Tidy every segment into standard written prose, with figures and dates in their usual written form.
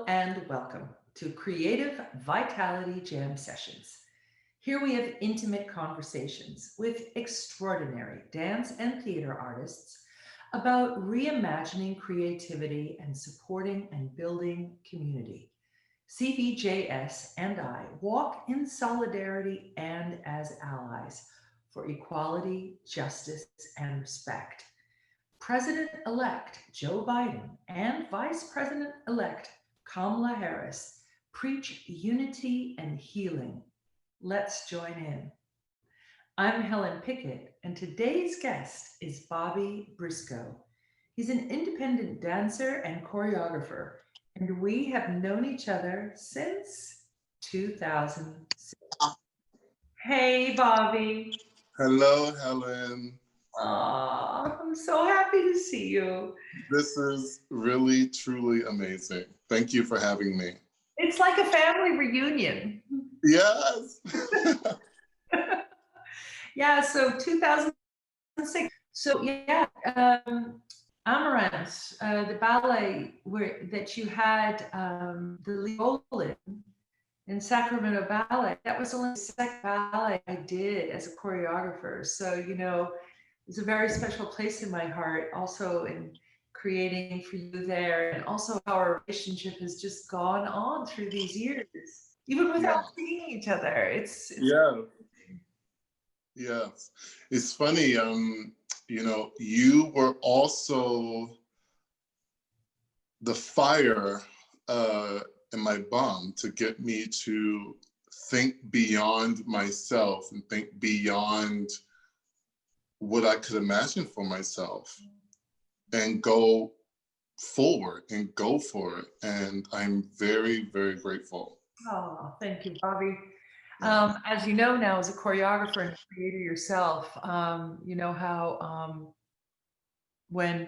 and welcome to Creative Vitality Jam Sessions. Here we have intimate conversations with extraordinary dance and theater artists about reimagining creativity and supporting and building community. CVJS and I walk in solidarity and as allies for equality, justice, and respect. President elect Joe Biden and Vice President elect Kamala Harris preach unity and healing. Let's join in. I'm Helen Pickett, and today's guest is Bobby Briscoe. He's an independent dancer and choreographer, and we have known each other since 2006. Hey, Bobby. Hello, Helen. Aw, I'm so happy to see you. This is really, truly amazing. Thank you for having me. It's like a family reunion. Yes. Yeah, so 2006. So yeah, Amaranthe, the ballet that you had the lead role in Sacramento Ballet, that was only the second ballet I did as a choreographer. So, it's a very special place in my heart, also in creating for you there, and also how our relationship has just gone on through these years, even without seeing each other. It's Yes. It's funny, you were also the fire in my bum to get me to think beyond myself and think beyond what I could imagine for myself and go forward and go for it. And I'm very, very grateful. Oh, thank you, Bobby. As you know now, as a choreographer and creator yourself, you know how when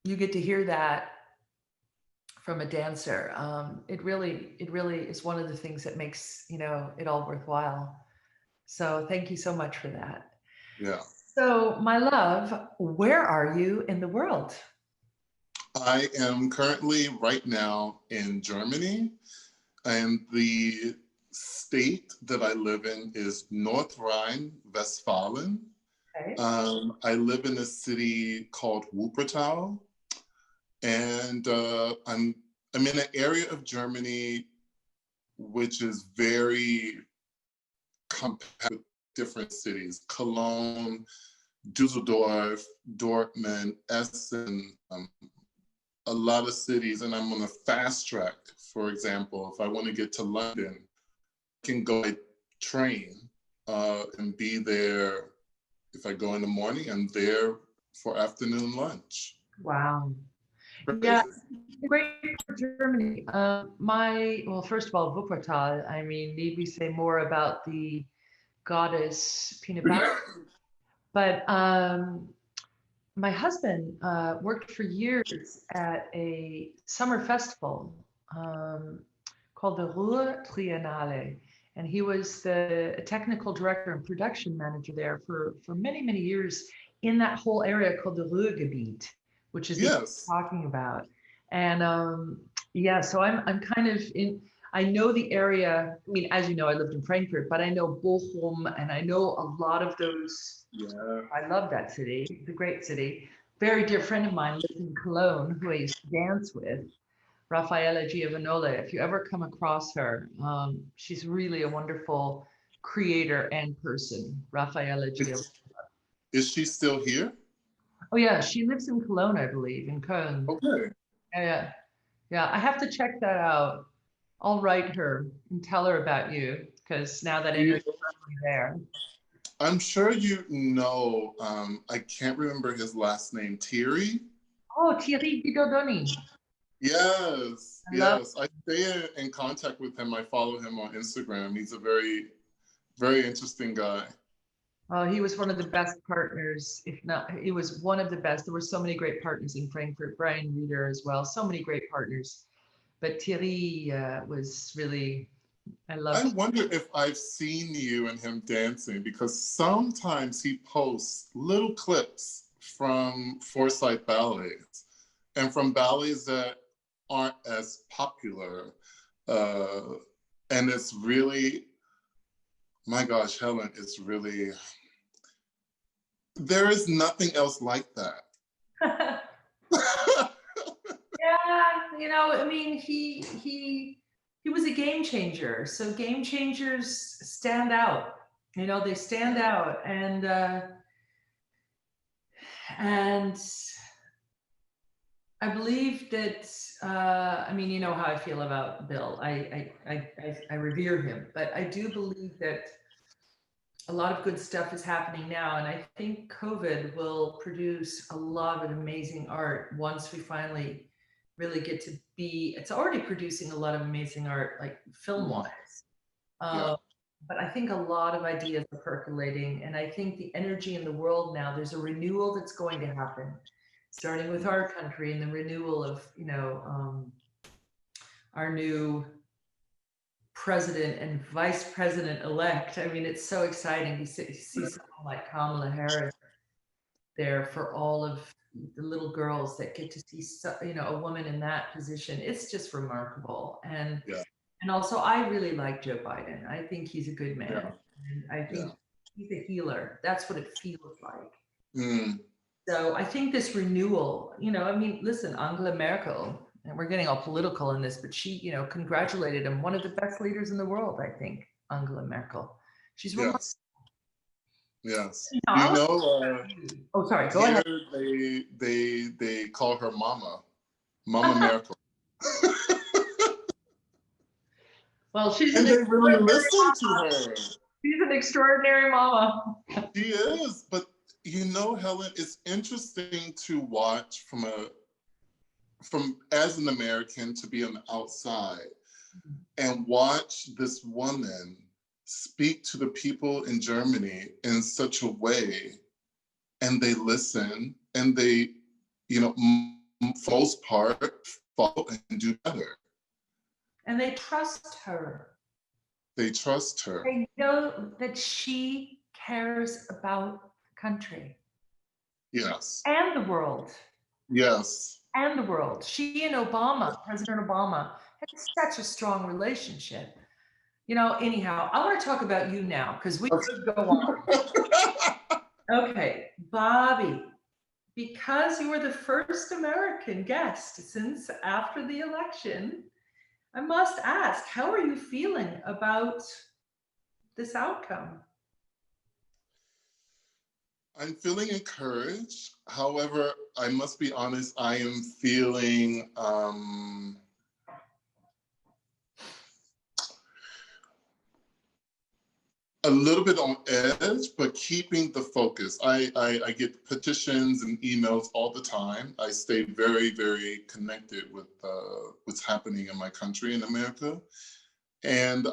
you get to hear that from a dancer, it really is one of the things that makes it all worthwhile. So thank you so much for that. Yeah. So my love, where are you in the world? I am currently right now in Germany, and the state that I live in is North Rhine-Westphalia. Okay. I live in a city called Wuppertal, and I'm in an area of Germany which is very compact with different cities: Cologne, Dusseldorf, Dortmund, Essen, a lot of cities. And I'm on a fast track. For example, if I want to get to London, I can go by train and be there. If I go in the morning, I'm there for afternoon lunch. Wow. Yeah, great for Germany. Well, first of all, Wuppertal, I mean, need we say more about the goddess peanut butter? But my husband worked for years at a summer festival called the Ruhr Triennale. And he was the technical director and production manager there for many, many years in that whole area called the Ruhrgebiet, which is what we're talking about. And so I'm kind of I know the area. I mean, as you know, I lived in Frankfurt, but I know Bochum, and I know a lot of those. Yeah. I love that city. It's a great city. Very dear friend of mine lives in Cologne, who I used to dance with, Raffaella Giovanola. If you ever come across her, she's really a wonderful creator and person, Raffaella Giovanola. Is she still here? Oh yeah, she lives in Cologne, I believe, in Köln. Okay. Yeah. I have to check that out. I'll write her and tell her about you, because now that I know you're there. I'm sure you know, I can't remember his last name, Thierry? Oh, Thierry Guidodoni. Yes. I stay in contact with him. I follow him on Instagram. He's a very, very interesting guy. Oh, he was one of the best partners, if not, he was one of the best. There were so many great partners in Frankfurt, Brian Reeder as well, so many great partners. But Thierry was really, I wonder if I've seen you and him dancing, because sometimes he posts little clips from Forsyth ballets and from ballets that aren't as popular. And it's really, my gosh, Helen, it's really, there is nothing else like that. Yeah, you know, I mean, he was a game changer. So game changers stand out. You know, they stand out, and I believe that. I mean, you know how I feel about Bill. I revere him, but I do believe that a lot of good stuff is happening now, and I think COVID will produce a lot of amazing art once we finally really get to be. It's already producing a lot of amazing art, like film-wise. Yeah. But I think a lot of ideas are percolating, and I think the energy in the world now, there's a renewal that's going to happen, starting with our country and the renewal of, you know, our new president and vice president elect. I mean, it's so exciting to see someone like Kamala Harris there for all of the little girls that get to see, you know, a woman in that position. It's just remarkable. And also, I really like Joe Biden. I think he's a good man. Yeah. And I think he's a healer. That's what it feels like. Mm. So I think this renewal, you know, I mean, listen, Angela Merkel, and we're getting all political in this, but she, you know, congratulated him. One of the best leaders in the world, I think, Angela Merkel. She's remarkable. Yes. You You know, know, oh, sorry, go ahead. They call her Mama Merkel. Well, she's And an they really listen to her. She's an extraordinary mama. She is, but you know, Helen, it's interesting to watch from as an American, to be on the outside and watch this woman speak to the people in Germany in such a way, and they listen, and they, you know, for the most part, follow and do better. And they trust her. They trust her. They know that she cares about the country. Yes. And the world. Yes. And the world. She and Obama, President Obama, had such a strong relationship. You know, anyhow, I want to talk about you now, because we could go on. Okay, Bobby, because you were the first American guest since after the election, I must ask, how are you feeling about this outcome? I'm feeling encouraged. However, I must be honest, I am feeling a little bit on edge, but keeping the focus. I get petitions and emails all the time. I stay very, very connected with what's happening in my country, in America. And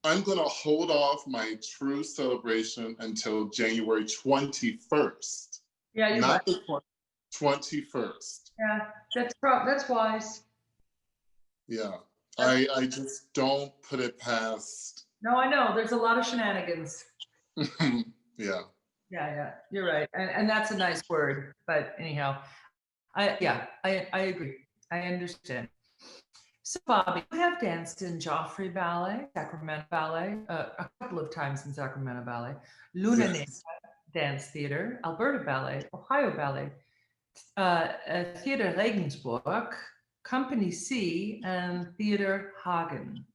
I'm gonna hold off my true celebration until January 21st. Yeah, you're not right. the 21st. Yeah, that's wise. Yeah, I just don't put it past. No, I know. There's a lot of shenanigans. Yeah. Yeah, you're right. And that's a nice word. But anyhow, I agree. I understand. So, Bobby, you have danced in Joffrey Ballet, Sacramento Ballet, a couple of times in Sacramento Ballet, Luna Negra Dance Theater, Alberta Ballet, Ohio Ballet, Theater Regensburg, Company C, and Theater Hagen.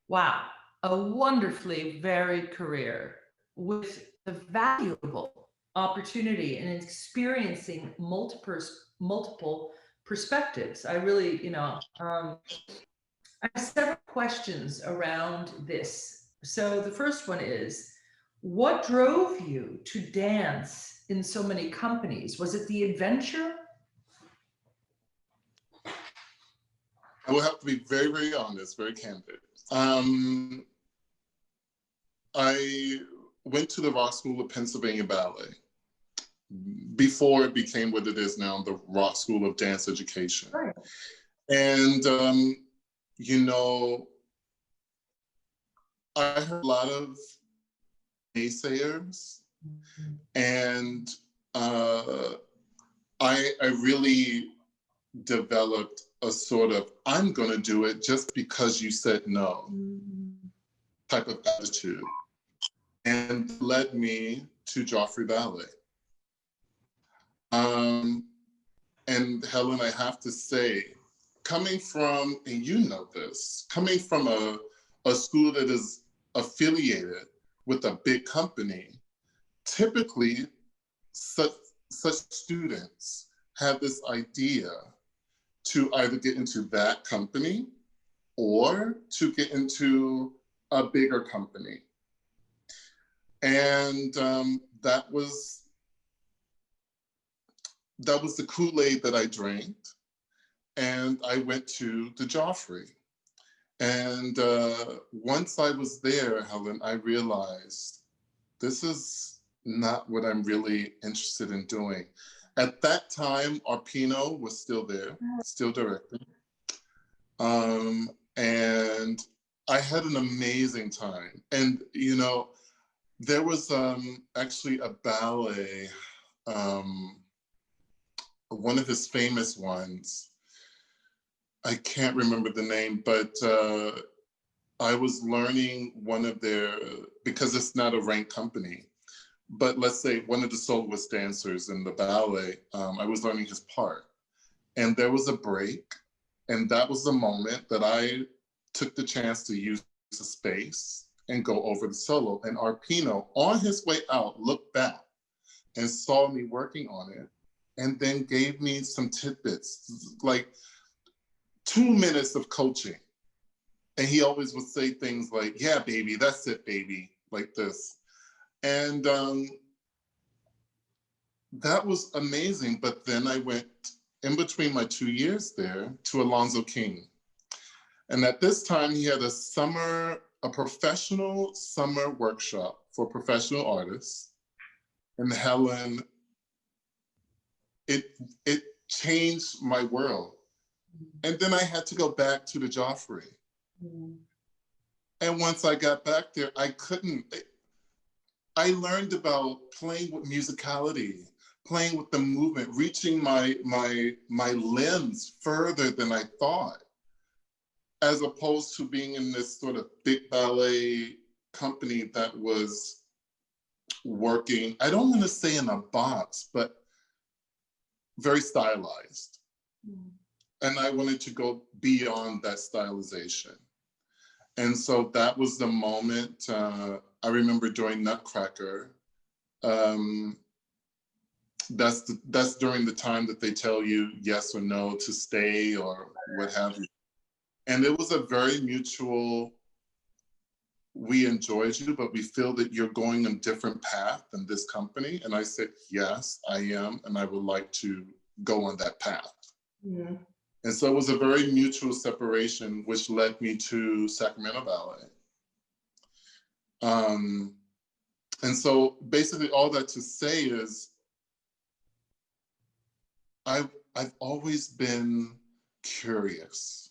Wow, a wonderfully varied career with the valuable opportunity in experiencing multiple perspectives. I really, you know, I have several questions around this. So the first one is, what drove you to dance in so many companies? Was it the adventure? I will have to be very, very honest, very candid. I went to the Rock School of Pennsylvania Ballet before it became what it is now, the Rock School of Dance Education. Right. And, you know, I heard a lot of naysayers, and I really developed a sort of, I'm going to do it just because you said no type of attitude, and led me to Joffrey Ballet. And Helen, I have to say, coming from, and you know this, coming from a school that is affiliated with a big company, typically such students have this idea to either get into that company or to get into a bigger company. And that was the Kool-Aid that I drank. And I went to the Joffrey. And once I was there, Helen, I realized this is not what I'm really interested in doing. At that time, Arpino was still there, still directing. And I had an amazing time. And, you know, there was actually a ballet, one of his famous ones. I can't remember the name, but I was learning one of their, because it's not a ranked company, but let's say one of the soloist dancers in the ballet, I was learning his part. And there was a break, and that was the moment that I took the chance to use the space and go over the solo. And Arpino, on his way out, looked back and saw me working on it, and then gave me some tidbits, like 2 minutes of coaching. And he always would say things like, yeah, baby, that's it, baby, like this. And that was amazing. But then I went in between my 2 years there to Alonzo King. And at this time he had a professional summer workshop for professional artists. And Helen, it changed my world. And then I had to go back to the Joffrey. And once I got back there, I learned about playing with musicality, playing with the movement, reaching my limbs further than I thought, as opposed to being in this sort of big ballet company that was working, I don't want to say in a box, but very stylized. And I wanted to go beyond that stylization. And so that was the moment. I remember during Nutcracker, that's during the time that they tell you yes or no to stay or what have you. And it was a very mutual, we enjoyed you, but we feel that you're going a different path than this company. And I said, yes, I am, and I would like to go on that path. Yeah. And so it was a very mutual separation, which led me to Sacramento Ballet. And so basically all that to say is, I've always been curious.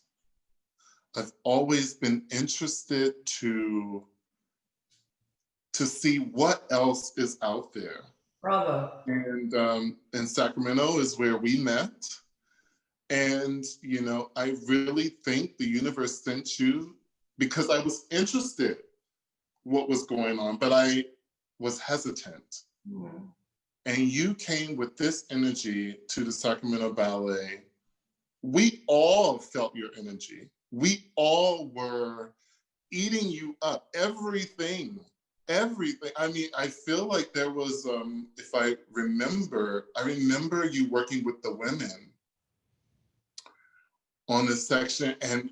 I've always been interested to see what else is out there. Bravo. And Sacramento is where we met. And, you know, I really think the universe sent you because I was interested what was going on, but I was hesitant. Mm. And you came with this energy to the Sacramento Ballet. We all felt your energy. We all were eating you up, everything. I mean, I feel like there was, if I remember you working with the women on this section, and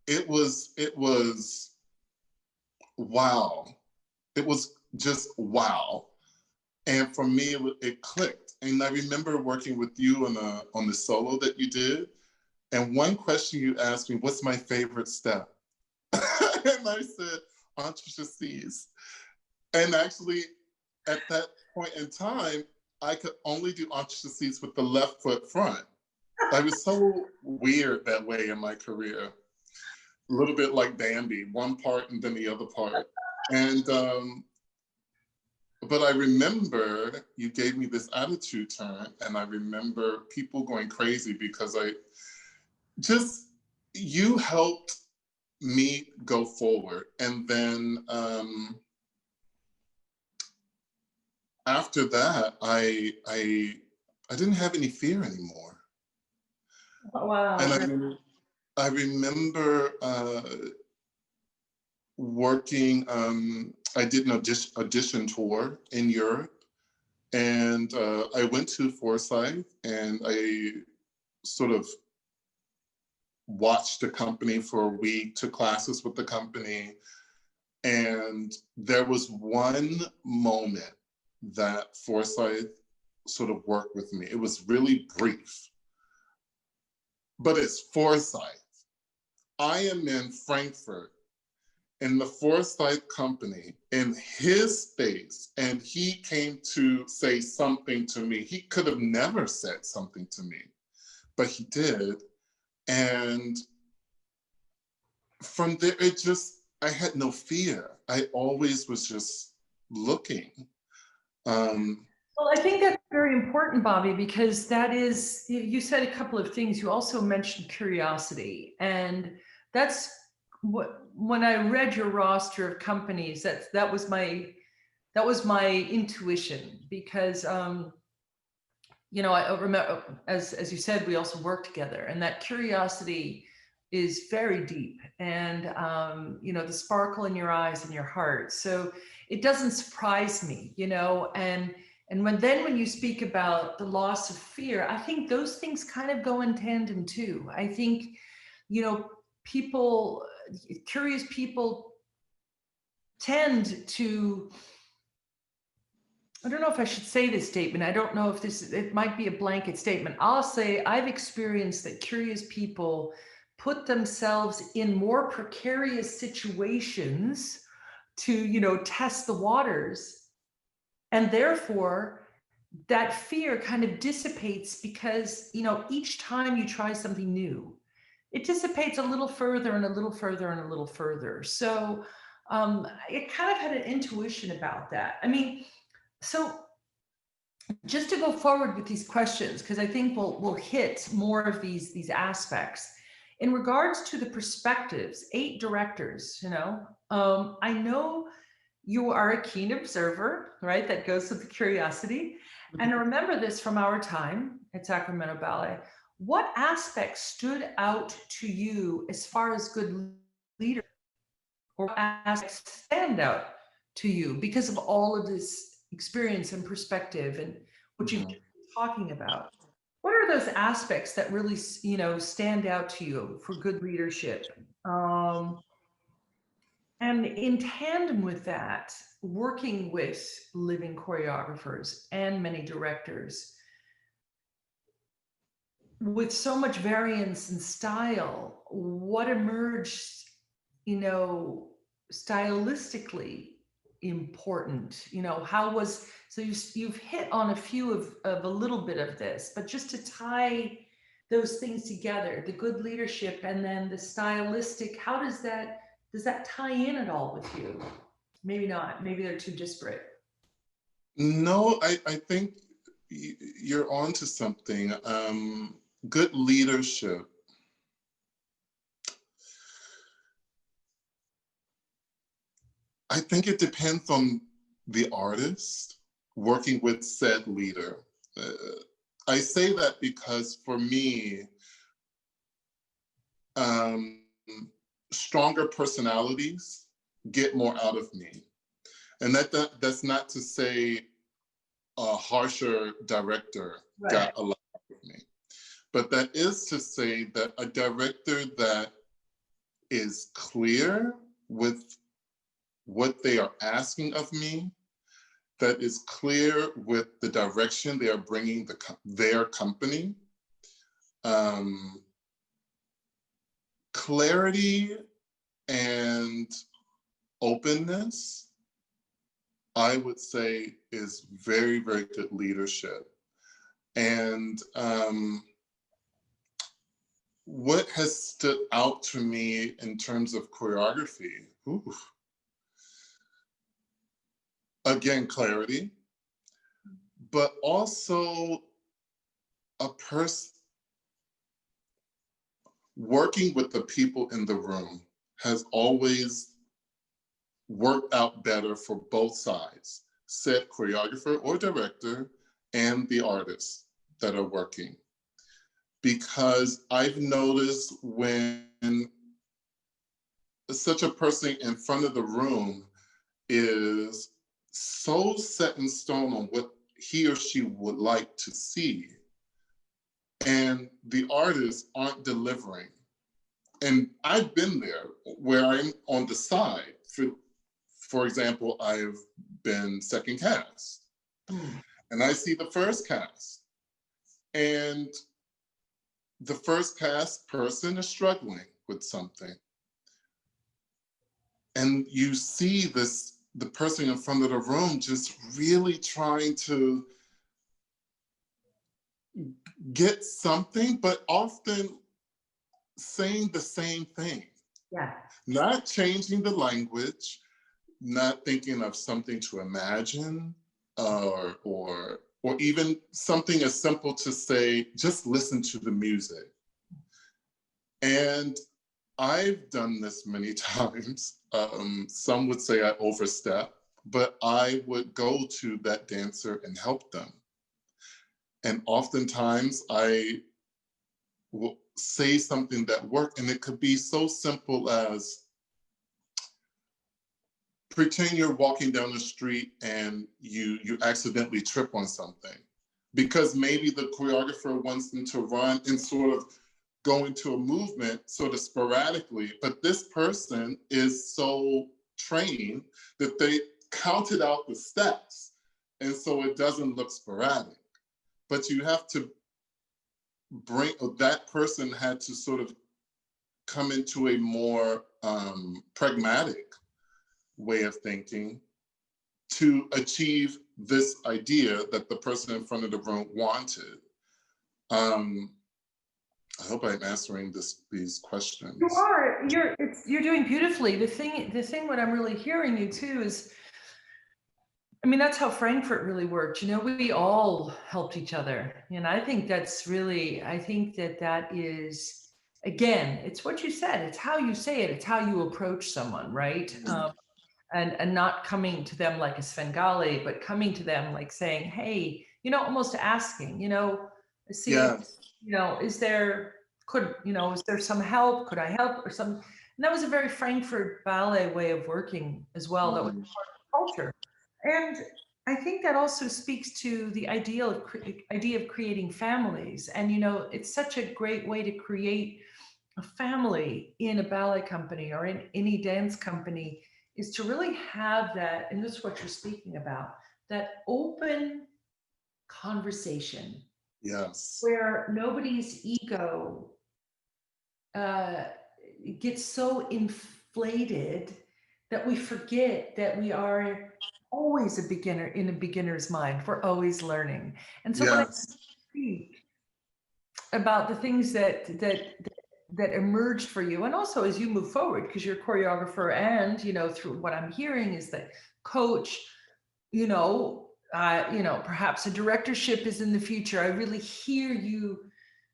it was wow. It was just wow. And for me, it clicked. And I remember working with you on the solo that you did. And one question you asked me, what's my favorite step? And I said, entrechatsis. And actually, at that point in time, I could only do entrechatsis with the left foot front. I was so weird that way in my career. A little bit like Bambi, one part and then the other part. And but I remember you gave me this attitude turn, and I remember people going crazy because you helped me go forward. And then after that, I didn't have any fear anymore. Wow. And I remember working, I did an audition tour in Europe, and I went to Forsyth, and I sort of watched the company for a week, took classes with the company, and there was one moment that Forsyth sort of worked with me. It was really brief, but it's Forsyth. I am in Frankfurt in the Forsyth company in his space, and he came to say something to me. He could have never said something to me, but he did. And from there, I had no fear. I always was just looking. Well, I think that's very important, Bobby, because that is, you said a couple of things. You also mentioned curiosity, and that's what, when I read your roster of companies, that was my intuition, because you know, I remember, as you said, we also work together, and that curiosity is very deep, and you know, the sparkle in your eyes and your heart. So it doesn't surprise me, you know, and when you speak about the loss of fear, I think those things kind of go in tandem too. I think, you know, curious people tend to, I don't know if I should say this statement. I don't know if it might be a blanket statement. I'll say I've experienced that curious people put themselves in more precarious situations to, you know, test the waters. And therefore, that fear kind of dissipates because, you know, each time you try something new, it dissipates a little further and a little further and a little further. So it kind of had an intuition about that. I mean, so just to go forward with these questions, because I think we'll hit more of these aspects. In regards to the perspectives, 8 directors, you know, I know you are a keen observer, right? That goes with the curiosity. And I remember this from our time at Sacramento Ballet. What aspects stood out to you as far as good leader, or what aspects stand out to you because of all of this experience and perspective and what you've been talking about? What are those aspects that really, you know, stand out to you for good leadership? And in tandem with that, working with living choreographers and many directors, with so much variance in style, what emerged, you know, stylistically important? You know, so you've hit on a few of a little bit of this, but just to tie those things together, the good leadership and then the stylistic, how does that tie in at all with you? Maybe not, maybe they're too disparate. No, I think you're onto something. Good leadership. I think it depends on the artist working with said leader. I say that because for me, stronger personalities get more out of me. And that's not to say a harsher director got a lot out of me. But that is to say that a director that is clear with what they are asking of me, that is clear with the direction they are bringing their company, clarity and openness, I would say, is very, very good leadership. And what has stood out to me in terms of choreography? again, clarity, but also a person working with the people in the room has always worked out better for both sides, said choreographer or director and the artists that are working. Because I've noticed when such a person in front of the room is so set in stone on what he or she would like to see, and the artists aren't delivering. And I've been there where I'm on the side. For example, I've been second cast, and I see the first cast, and the first cast person is struggling with something. And you see the person in front of the room just really trying to get something, but often saying the same thing. Yeah. Not changing the language, not thinking of something to imagine, or even something as simple to say, just listen to the music. And I've done this many times. Some would say I overstep, but I would go to that dancer and help them. And oftentimes I will say something that worked, and it could be so simple as pretend you're walking down the street and you accidentally trip on something, because maybe the choreographer wants them to run and sort of go into a movement sort of sporadically, but this person is so trained that they counted out the steps, and so it doesn't look sporadic. But you have to that person had to sort of come into a more pragmatic way of thinking to achieve this idea that the person in front of the room wanted. I hope I'm answering these questions. You are. You're doing beautifully. The thing what I'm really hearing you too is, I mean, that's how Frankfurt really worked. You know, we all helped each other. And I think that's really, I think that is, again, it's what you said. It's how you say it. It's how you approach someone, right? And not coming to them like a Svengali, but coming to them like saying, hey, you know, almost asking, you know, see, Yes. you know, is there some help? Could I help or something? And that was a very Frankfurt Ballet way of working as well. That was part of the culture. And I think that also speaks to the idea of creating families. And, you know, it's such a great way to create a family in a ballet company or in any dance company, is to really have that, and this is what you're speaking about, that open conversation. Yes. Where nobody's ego gets so inflated that we forget that we are always a beginner in a beginner's mind. We're always learning. And so when I speak about the things that emerged for you, and also as you move forward, because you're a choreographer, and you know, through what I'm hearing is that coach, perhaps a directorship is in the future. I really hear you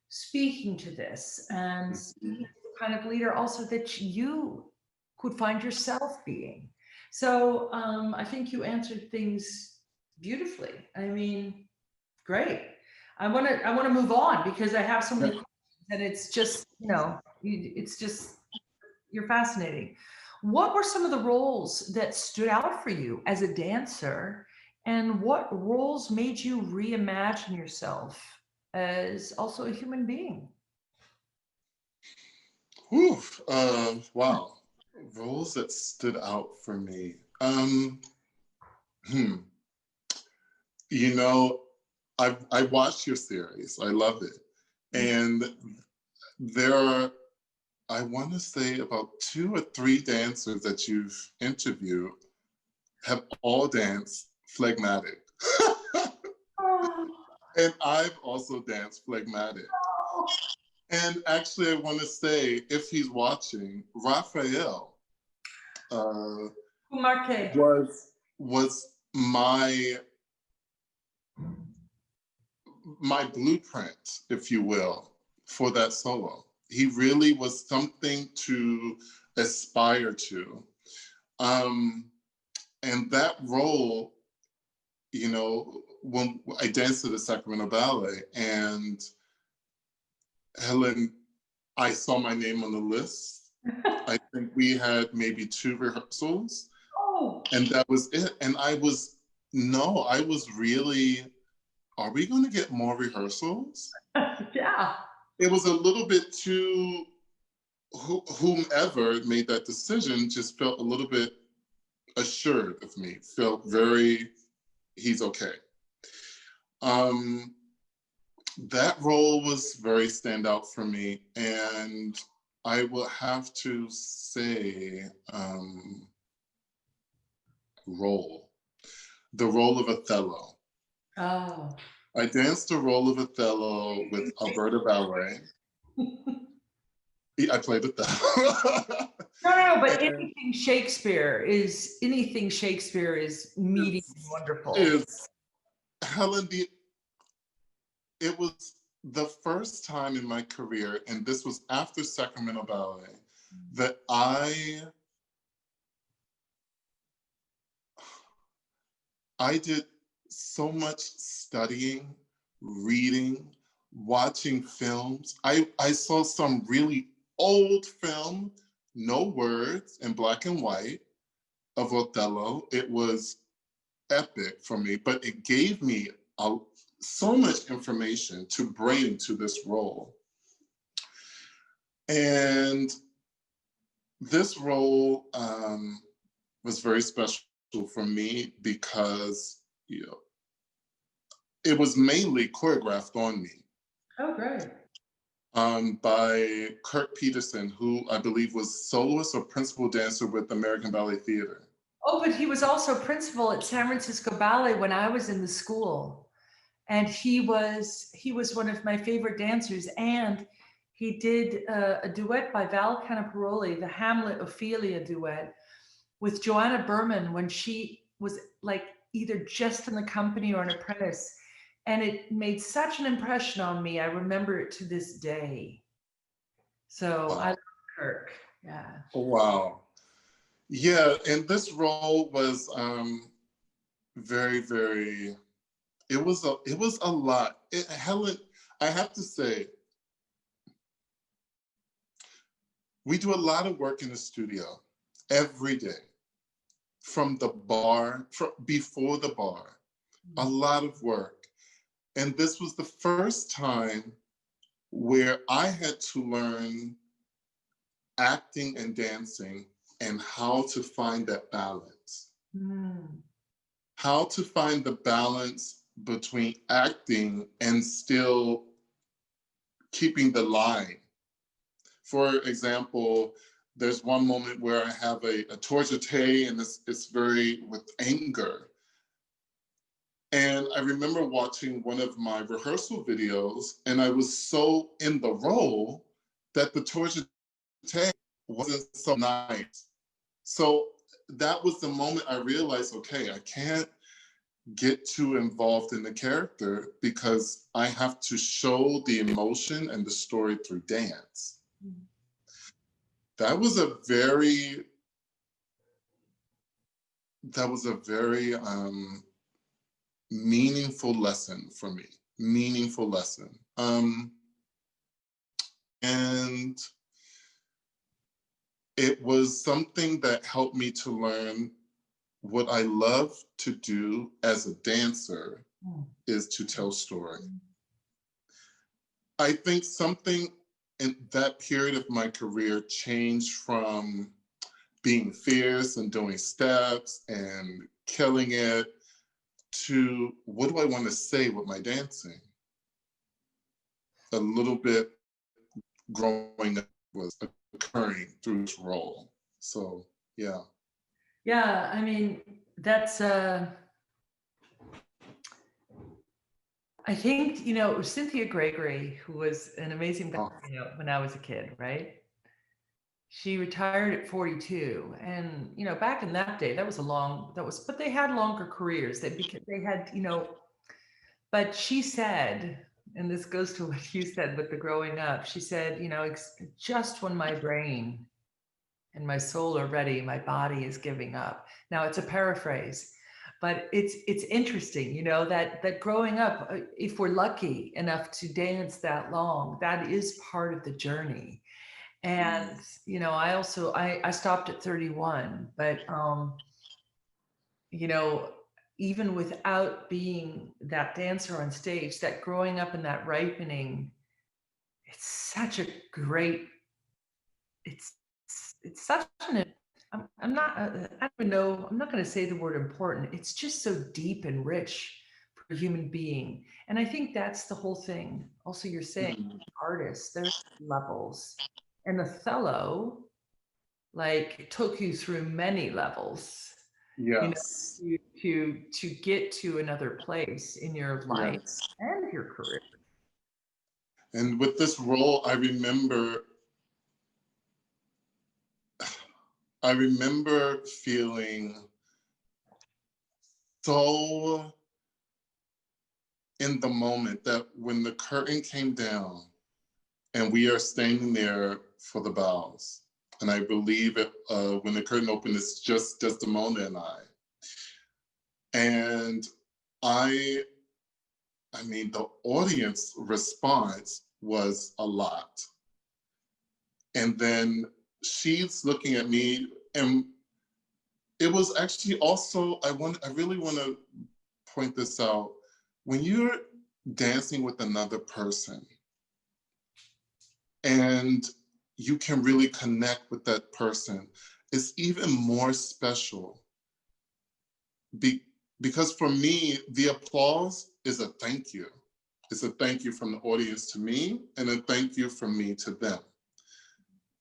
speaking to this and speaking to the kind of leader also that you could find yourself being. So I think you answered things beautifully. I mean, great. I want to move on because I have so many questions, and it's just, you know, it's just, you're fascinating. What were some of the roles that stood out for you as a dancer, and what roles made you reimagine yourself as also a human being? Whew, wow. Roles that stood out for me. You know, I watched your series. I love it. And there are, I want to say, about 2 or 3 dancers that you've interviewed have all danced phlegmatic. And I've also danced phlegmatic. And actually, I want to say, if he's watching, Raphael was my blueprint, if you will, for that solo. He really was something to aspire to. And that role, you know, when I danced at the Sacramento Ballet, and Helen, I saw my name on the list. I think we had maybe 2 rehearsals, and that was it. And I was really, are we going to get more rehearsals? Yeah. It was a little bit too, whomever made that decision just felt a little bit assured of me, felt very, he's okay. That role was very standout for me, and I will have to say the role of Othello. Oh. I danced the role of Othello with Alberta Ballet. I played Othello. No, but anything Shakespeare is meaty and wonderful. Helen, it was the first time in my career, and this was after Sacramento Ballet, that I did so much studying, reading, watching films. I saw some really old film, no words, in black and white, of Othello. It was epic for me, but it gave me so much information to bring to this role. And this role was very special for me because, you know, it was mainly choreographed on me. Oh, great. By Kirk Peterson, who I believe was soloist or principal dancer with American Ballet Theater. Oh, but he was also principal at San Francisco Ballet when I was in the school. And he was one of my favorite dancers. And he did a duet by Val Canaparoli, the Hamlet Ophelia duet, with Joanna Berman when she was like either just in the company or an apprentice. And it made such an impression on me. I remember it to this day. So Wow. I love Kirk. Yeah. Wow. Yeah, and this role was very, very, it was a lot. Helen, I have to say, we do a lot of work in the studio every day, from the bar, before the bar, a lot of work. And this was the first time where I had to learn acting and dancing and how to find that balance. How to find the balance between acting and still keeping the line. For example, there's one moment where I have a tour jete, and it's very with anger. And I remember watching one of my rehearsal videos, and I was so in the role that the tour jete wasn't so nice. So that was the moment I realized, okay, I can't get too involved in the character because I have to show the emotion and the story through dance. That was a very meaningful lesson for me. Meaningful lesson. And it was something that helped me to learn what I love to do as a dancer is to tell story. I think something in that period of my career changed from being fierce and doing steps and killing it to what do I want to say with my dancing? A little bit growing up was occurring through this role. So, yeah. Yeah, I mean, that's, I think, you know, it was Cynthia Gregory, who was an amazing ballerina when I was a kid, right? She retired at 42, and you know, back in that day, but they had longer careers. They had, you know, but she said, and this goes to what you said with the growing up. She said, you know, just when my brain and my soul are ready, my body is giving up. Now it's a paraphrase, but it's interesting, you know, that growing up, if we're lucky enough to dance that long, that is part of the journey. And you know, I stopped at 31, but you know, even without being that dancer on stage, that growing up and that ripening, it's such a great, it's it's such an I'm not I don't even know, I'm not going to say the word important. It's just so deep and rich for a human being. And I think that's the whole thing. Also, you're saying artists, there's levels. And Othello, like, took you through many levels, you Yes. know, to get to another place in your life Yes. and your career. And with this role, I remember feeling so in the moment that when the curtain came down and we are standing there for the bows, and I believe it, when the curtain opened, it's just Desdemona and I. And I mean, the audience response was a lot. And then she's looking at me, and it was actually also, I really want to point this out. When you're dancing with another person and you can really connect with that person, it's even more special. Because for me, the applause is a thank you. It's a thank you from the audience to me and a thank you from me to them.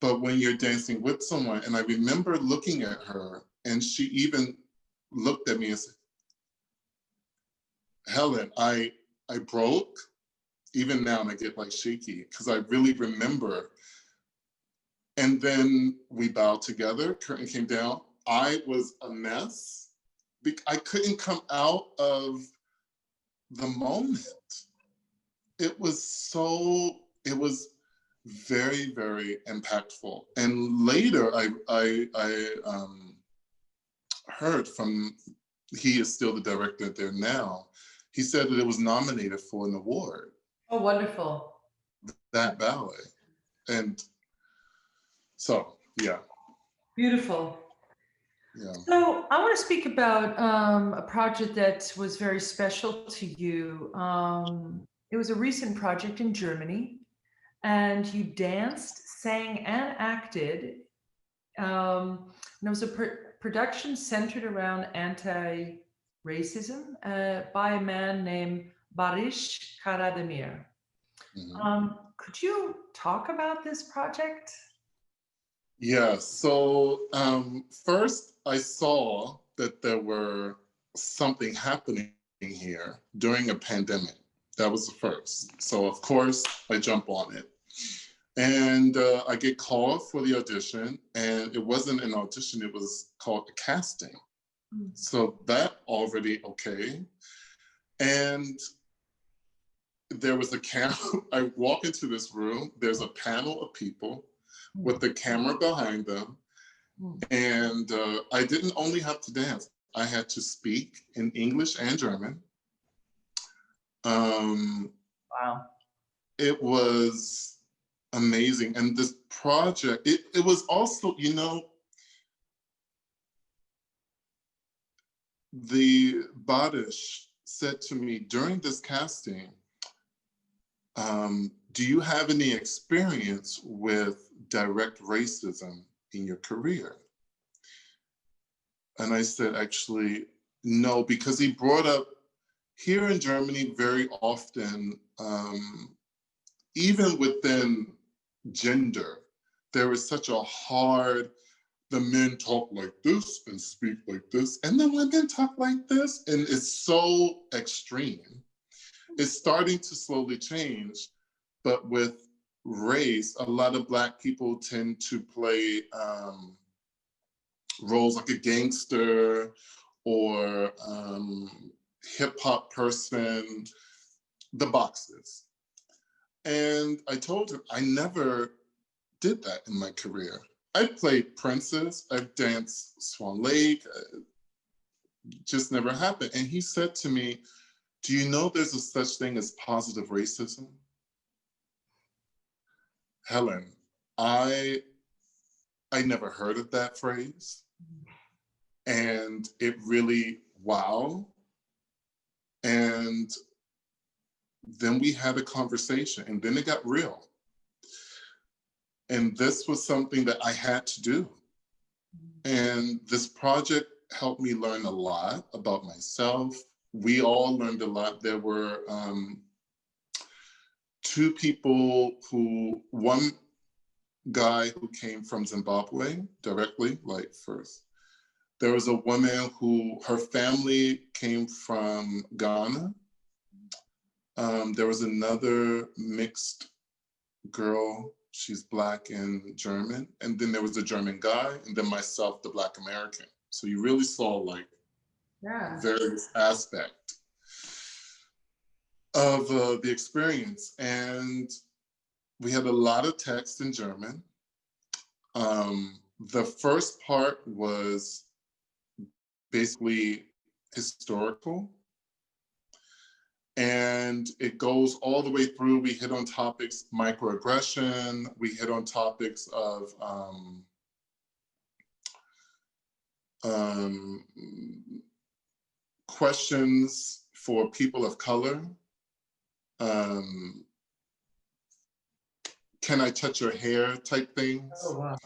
But when you're dancing with someone, and I remember looking at her, and she even looked at me and said, Helen, I broke. Even now, and I get like shaky because I really remember. And then we bowed together, curtain came down. I was a mess. I couldn't come out of the moment. It was very, very impactful. And later I heard from, he is still the director there now, he said that it was nominated for an award. Oh, wonderful. That ballet. And so, yeah. Beautiful. Yeah. So I want to speak about a project that was very special to you. It was a recent project in Germany, and you danced, sang, and acted. And it was a production centered around anti-racism by a man named Barish Karademir. Could you talk about this project? Yeah, so first I saw that there were something happening here during a pandemic. That was the first. So of course I jump on it. And I get called for the audition, and it wasn't an audition, it was called a casting. So that already okay. And there was a camera. I walk into this room, there's a panel of people with the camera behind them. And I didn't only have to dance, I had to speak in English and German. Wow. It was amazing. And this project, it was also, you know, the Badish said to me during this casting, do you have any experience with direct racism in your career? And I said, actually, no, because he brought up here in Germany very often, even within gender, there is such a hard, the men talk like this and speak like this, and the women talk like this, and it's so extreme. It's starting to slowly change, but with race, a lot of Black people tend to play roles like a gangster or hip hop person, the boxes. And I told him I never did that in my career. I played Princess, I've danced Swan Lake, just never happened. And he said to me, do you know there's a such thing as positive racism? Helen, I never heard of that phrase. And it really, wow. And then we had a conversation and then it got real. And this was something that I had to do. And this project helped me learn a lot about myself. We all learned a lot. There were two people one guy who came from Zimbabwe directly, like first. There was a woman who, her family came from Ghana. There was another mixed girl, she's Black and German. And then there was a German guy, and then myself, the Black American. So you really saw like various aspects of the experience. And we had a lot of text in German. The first part was basically historical. And it goes all the way through. We hit on topics, microaggression. We hit on topics of questions for people of color. Can I touch your hair type things? Oh, wow.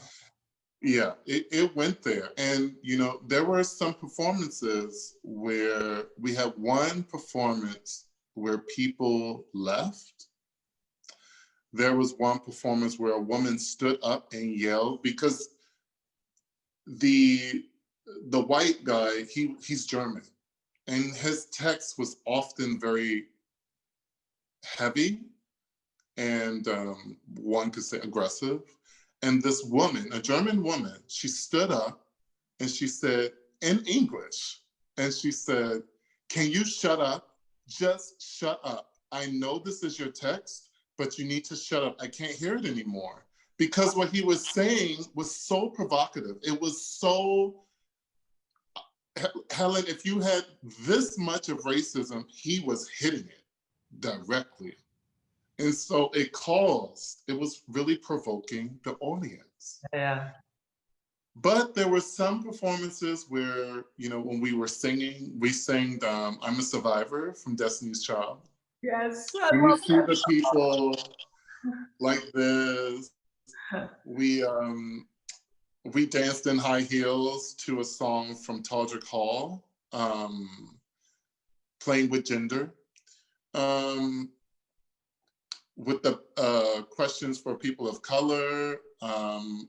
Yeah, it went there. And, you know, there were some performances where we had one performance where people left. There was one performance where a woman stood up and yelled because the white guy, he's German, and his text was often very heavy and one could say aggressive. And this woman, a German woman, she stood up and she said in English, and she said, can you shut up? Just shut up. I know this is your text, but you need to shut up. I can't hear it anymore. Because what he was saying was so provocative. It was so, Helen, if you had this much of racism, he was hitting it directly. And so it was really provoking the audience. Yeah. But there were some performances where, you know, when we were singing, we sang I'm a Survivor from Destiny's Child. Yes. You see the people like this. We danced in high heels to a song from Todrick Hall, Playing with Gender. With the questions for people of color,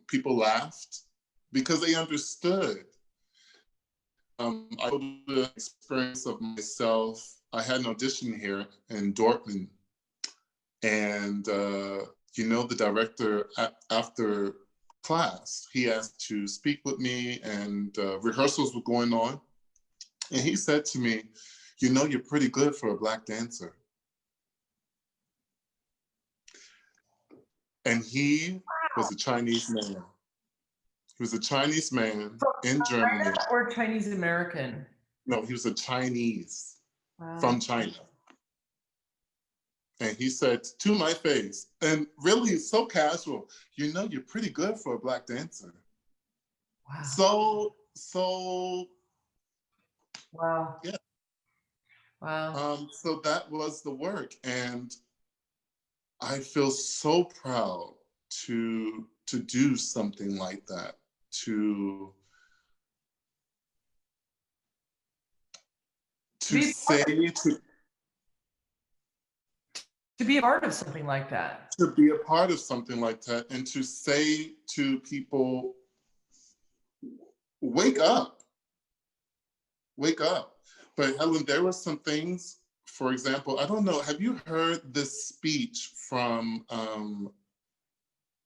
people laughed because they understood. I told the experience of myself. I had an audition here in Dortmund, and you know, the director after class, he asked to speak with me, and rehearsals were going on, and he said to me, you know, you're pretty good for a Black dancer. And he was a Chinese man. He was a Chinese man in Germany. Or Chinese American? No, he was a Chinese from China. And he said to my face, and really so casual, you know, you're pretty good for a Black dancer. Wow. So. Wow. Yeah. Wow. So that was the work. And I feel so proud to do something like that, to say, to be a part of something like that. To be a part of something like that, and to say to people, wake up, wake up. But Helen, there were some things, for example, I don't know, have you heard this speech from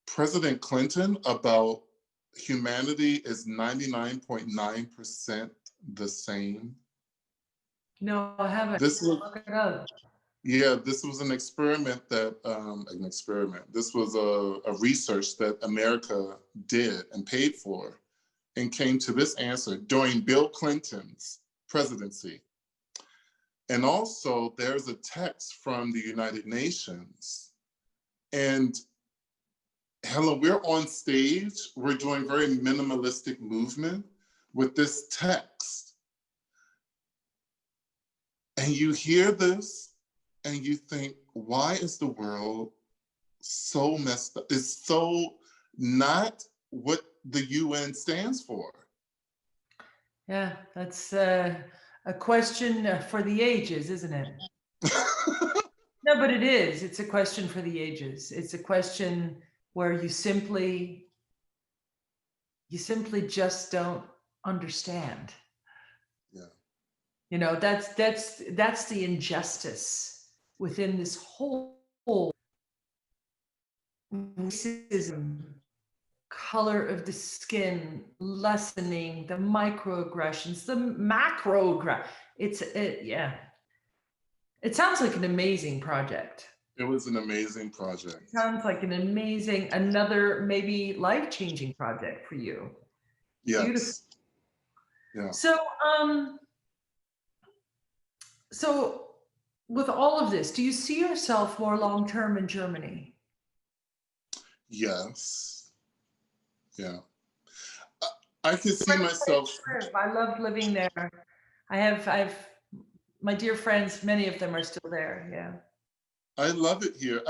President Clinton about humanity is 99.9% the same. No, I haven't. This was, Look it up. yeah, this was an experiment that, this was a research that America did and paid for and came to this answer during Bill Clinton's presidency. And also there's a text from the United Nations. And Helen, we're on stage, we're doing very minimalistic movement with this text. And you hear this and you think, why is the world so messed up? It's so not what the UN stands for. Yeah, that's a question for the ages, isn't it? No, but it is. It's a question for the ages. It's a question where you simply just don't understand. Yeah. You know, that's the injustice within this whole racism, color of the skin, lessening, the microaggressions, the macroaggressions. Yeah. It sounds like an amazing project. It was an amazing project. It sounds like an amazing, another maybe life-changing project for you. Yes. Beautiful. Yeah. So with all of this, do you see yourself more long-term in Germany? Yes. Yeah. I can see myself. I love living there. I've my dear friends, many of them are still there. Yeah. I love it here.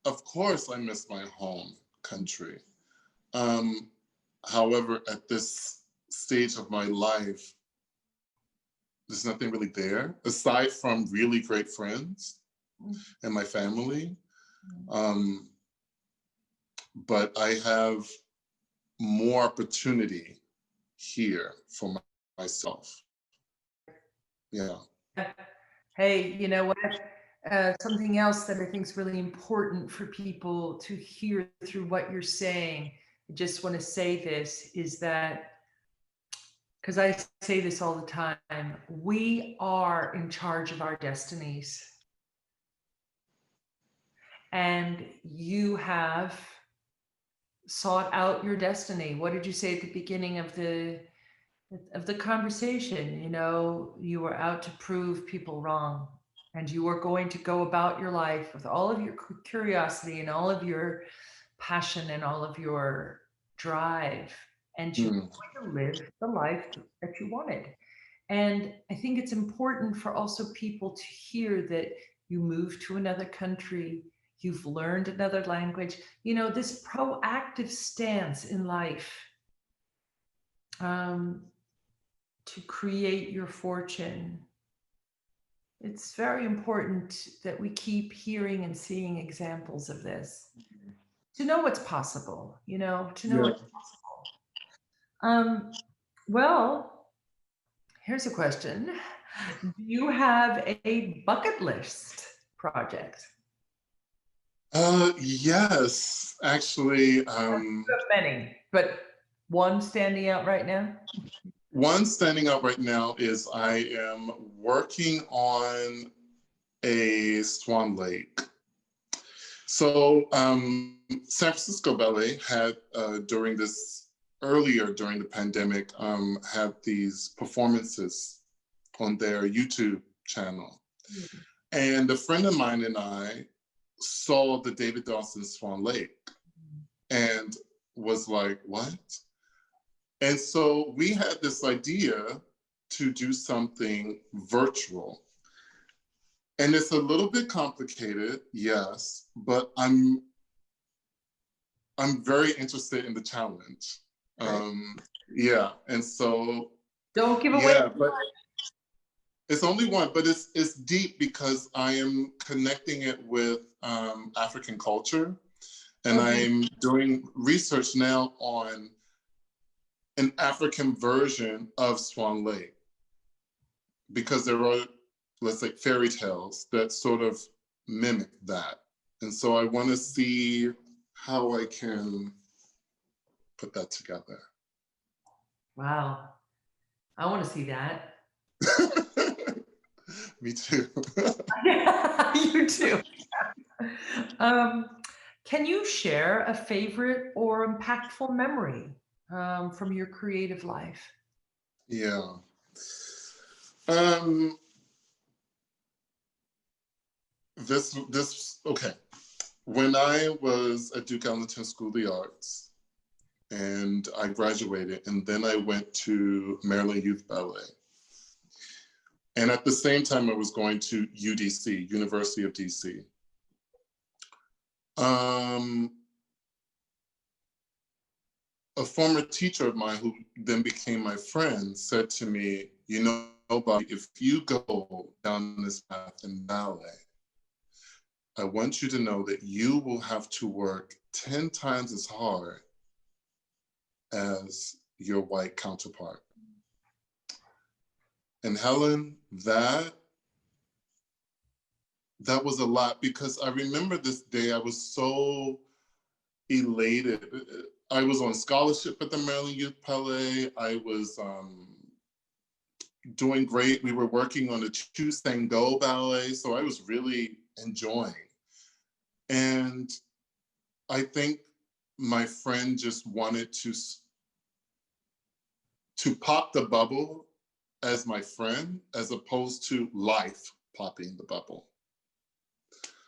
Of course, I miss my home country. However, at this stage of my life, there's nothing really there aside from really great friends and my family. But I have more opportunity here for myself. Yeah. Hey, you know what? Something else that I think is really important for people to hear through what you're saying, I just want to say this, is that, because I say this all the time, we are in charge of our destinies. And you have sought out your destiny. What did you say at the beginning of the conversation? You know, you were out to prove people wrong, and you are going to go about your life with all of your curiosity and all of your passion and all of your drive, and you're going to live the life that you wanted. And I think it's important for also people to hear that you moved to another country, you've learned another language, you know, this proactive stance in life to create your fortune. It's very important that we keep hearing and seeing examples of this to know what's possible, you know, to know what's possible. Well, here's a question. Do you have a bucket list project? Yes, actually. You have many, but one standing out right now? One standing out right now is I am working on a Swan Lake. So San Francisco Ballet had during the pandemic, had these performances on their YouTube channel. And a friend of mine and I saw the David Dawson Swan Lake and was like, what? And so we had this idea to do something virtual. And it's a little bit complicated, yes, but I'm very interested in the challenge. Yeah, and so don't give away. Yeah, but it's only one, but it's deep because I am connecting it with African culture, and I'm doing research now on an African version of Swan Lake, because there are, let's say, fairy tales that sort of mimic that. And so I want to see how I can put that together. Wow. I want to see that. Me too. You too. Can you share a favorite or impactful memory from your creative life? Yeah. Okay. When I was at Duke Ellington School of the Arts, and I graduated, and then I went to Maryland Youth Ballet. And at the same time, I was going to UDC, University of DC. A former teacher of mine, who then became my friend, said to me, you know, Bobby, if you go down this path in ballet, I want you to know that you will have to work 10 times as hard as your white counterpart. And Helen, that was a lot, because I remember this day, I was so elated. I was on scholarship at the Maryland Youth Ballet. I was doing great. We were working on a Choose and Go ballet, so I was really enjoying. And I think my friend just wanted to pop the bubble as my friend, as opposed to life popping the bubble.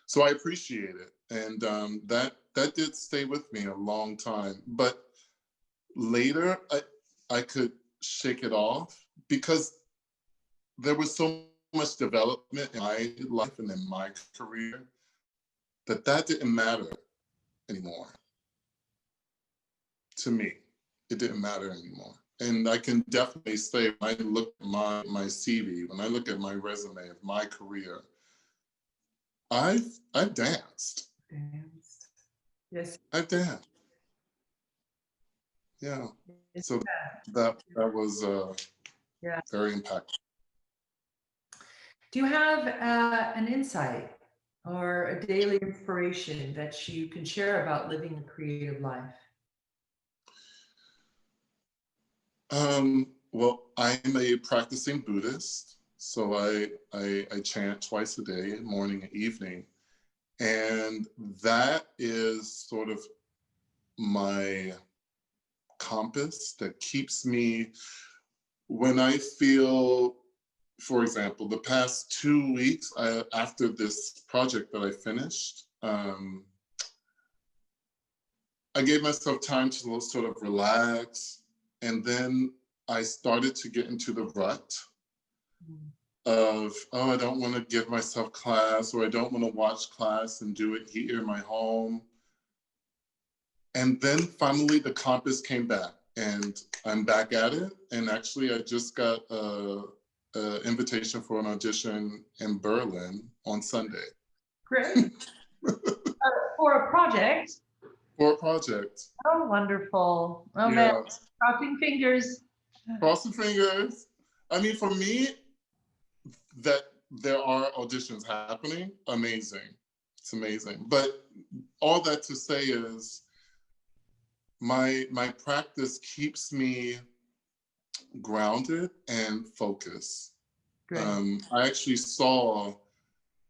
So I appreciate it. And that did stay with me a long time. But later, I could shake it off, because there was so much development in my life and in my career that didn't matter anymore. To me, it didn't matter anymore. And I can definitely say, when I look at my CV, when I look at my resume of my career, I've danced. Danced. Yes. I've danced. Yeah. So that was very impactful. Do you have an insight or a daily inspiration that you can share about living a creative life? Well, I'm a practicing Buddhist, so I chant twice a day, morning and evening. And that is sort of my compass that keeps me, when I feel, for example, the past 2 weeks after this project that I finished, I gave myself time to sort of relax. And then I started to get into the rut of, oh, I don't want to give myself class, or I don't want to watch class and do it here in my home. And then finally the compass came back, and I'm back at it. And actually I just got an invitation for an audition in Berlin on Sunday. Great. For a project? For a project. Oh, wonderful. Oh, yeah. Man, crossing fingers. Crossing fingers. I mean, for me, that there are auditions happening, amazing. It's amazing. But all that to say is, my practice keeps me grounded and focused. I actually saw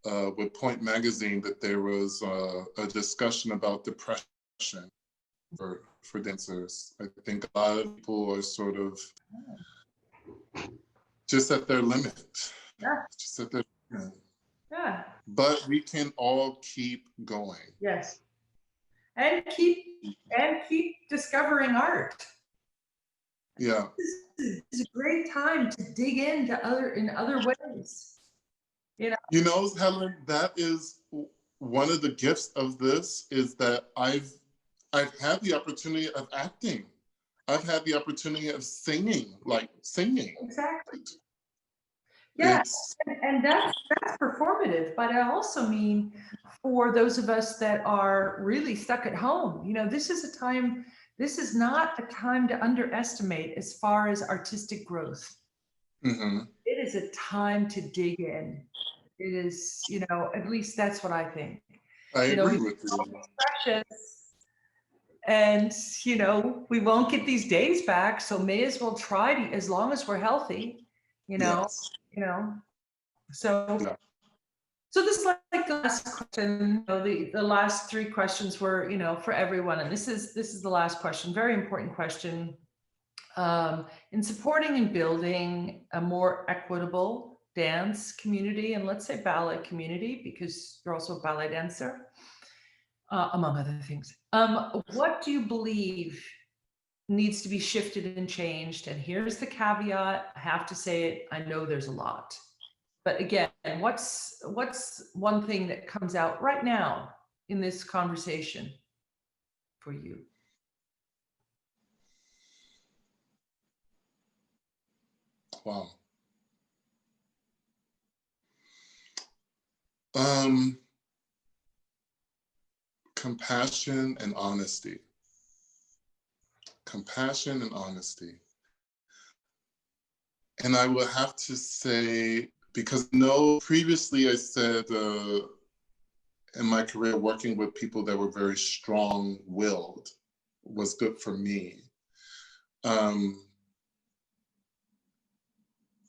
with Point Magazine that there was a discussion about depression for dancers. I think a lot of people are sort of just at their limit. Yeah. Just at their limit. Yeah. But we can all keep going. Yes. And keep discovering art. Yeah. This is a great time to dig into other ways. You know, Helen, that is one of the gifts of this, is that I've had the opportunity of acting. I've had the opportunity of singing. Exactly. Yeah, and that's performative, but I also mean for those of us that are really stuck at home, you know, this is not a time to underestimate as far as artistic growth. Mm-hmm. It is a time to dig in. It is, you know, at least that's what I think. I agree with you. It's precious, And, you know, we won't get these days back. So may as well try to, as long as we're healthy, you know, Yes. you know, so. Yeah. So this is like the last question. You know, the last three questions were, you know, for everyone, and this is the last question. Very important question. In supporting and building a more equitable dance community, and let's say ballet community, because you're also a ballet dancer, among other things. What do you believe needs to be shifted and changed? And here's the caveat. I have to say it. I know there's a lot. But again, what's one thing that comes out right now in this conversation for you? Wow. Compassion and honesty. Compassion and honesty. And I will have to say, because no, previously I said in my career, working with people that were very strong-willed was good for me.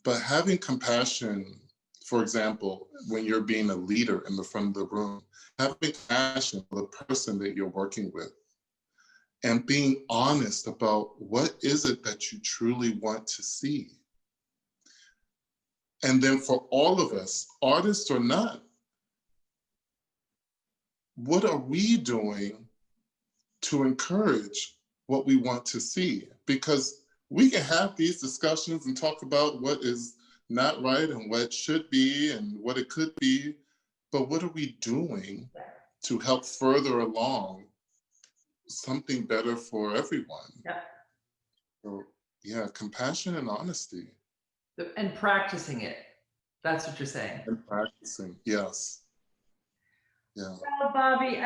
But having compassion, for example, when you're being a leader in the front of the room, having compassion for the person that you're working with and being honest about what is it that you truly want to see. And then for all of us, artists or not, what are we doing to encourage what we want to see? Because we can have these discussions and talk about what is not right and what should be and what it could be, but what are we doing to help further along something better for everyone? Yeah. So, yeah, compassion and honesty. And practicing it. That's what you're saying. And practicing, yes. Yeah. Well, Bobby,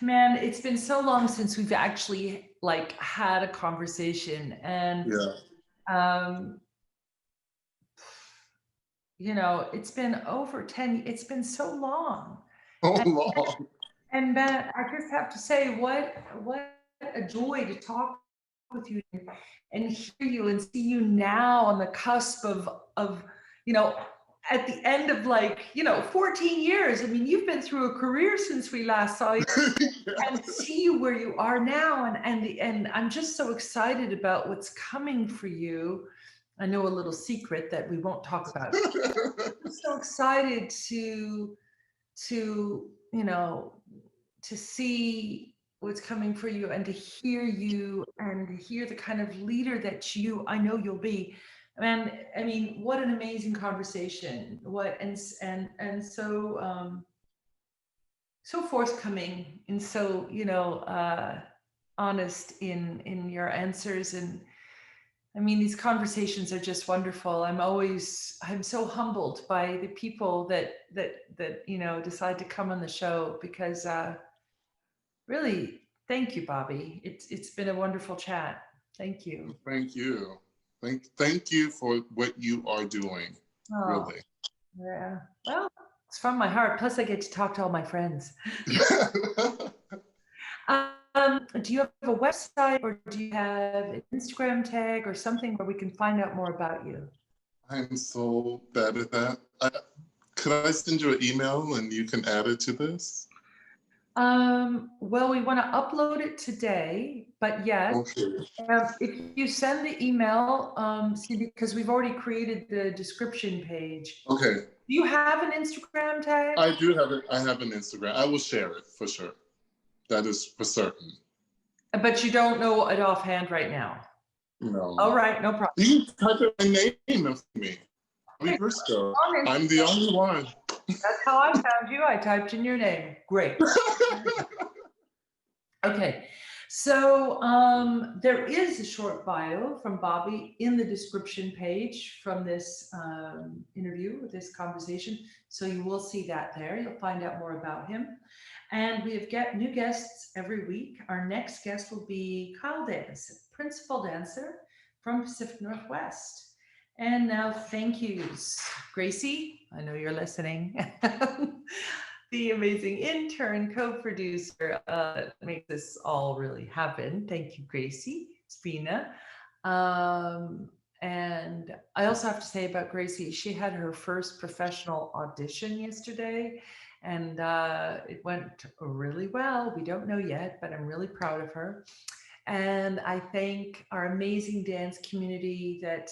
man, it's been so long since we've actually like had a conversation, and you know, it's been over 10. It's been so long. Long. And Matt, I just have to say, what a joy to talk with you and hear you and see you now on the cusp of you know, at the end of like, you know, 14 years. I mean, you've been through a career since we last saw you. And see you where you are now, and I'm just so excited about what's coming for you. I know a little secret that we won't talk about. I'm so excited to you know, to see what's coming for you and to hear you and to hear the kind of leader that I know you'll be. And I mean, what an amazing conversation. What and so so forthcoming and so, you know, honest in your answers. And I mean, these conversations are just wonderful. I'm so humbled by the people that you know, decide to come on the show, because really, thank you, Bobby. It's been a wonderful chat. Thank you. Thank you. Thank you for what you are doing. Oh, really. Yeah. Well, it's from my heart. Plus, I get to talk to all my friends. Do you have a website, or do you have an Instagram tag or something where we can find out more about you? I'm so bad at that. Could I send you an email and you can add it to this? Well, we want to upload it today, but yes, okay. If you send the email, see, because we've already created the description page. Okay. Do you have an Instagram tag? I do have it. I have an Instagram. I will share it for sure. That is for certain. But you don't know it offhand right now? No. All right, no problem. You can type in my name for me. Briscoe. I'm the only one. That's how I found you. I typed in your name. Great. Okay. So there is a short bio from Bobby in the description page from this interview, this conversation. So you will see that there. You'll find out more about him. And we have new guests every week. Our next guest will be Kyle Davis, principal dancer from Pacific Northwest. And now, thank yous. Gracie, I know you're listening. the amazing intern, co-producer, make this all really happen. Thank you, Gracie, Spina. And I also have to say about Gracie, she had her first professional audition yesterday, and it went really well. We don't know yet, but I'm really proud of her. And I thank our amazing dance community that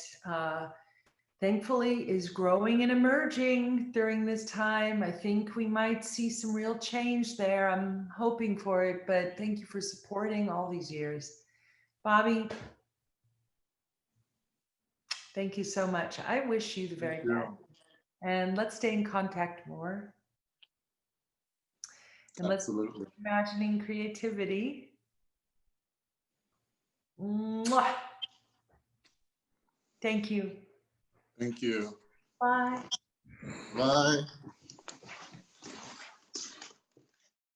thankfully is growing and emerging during this time. I think we might see some real change there. I'm hoping for it, but thank you for supporting all these years. Bobby, thank you so much. I wish you the very best. And let's stay in contact more. And Absolutely. let's imagining creativity. Mwah. Thank you. Thank you. Bye. Bye.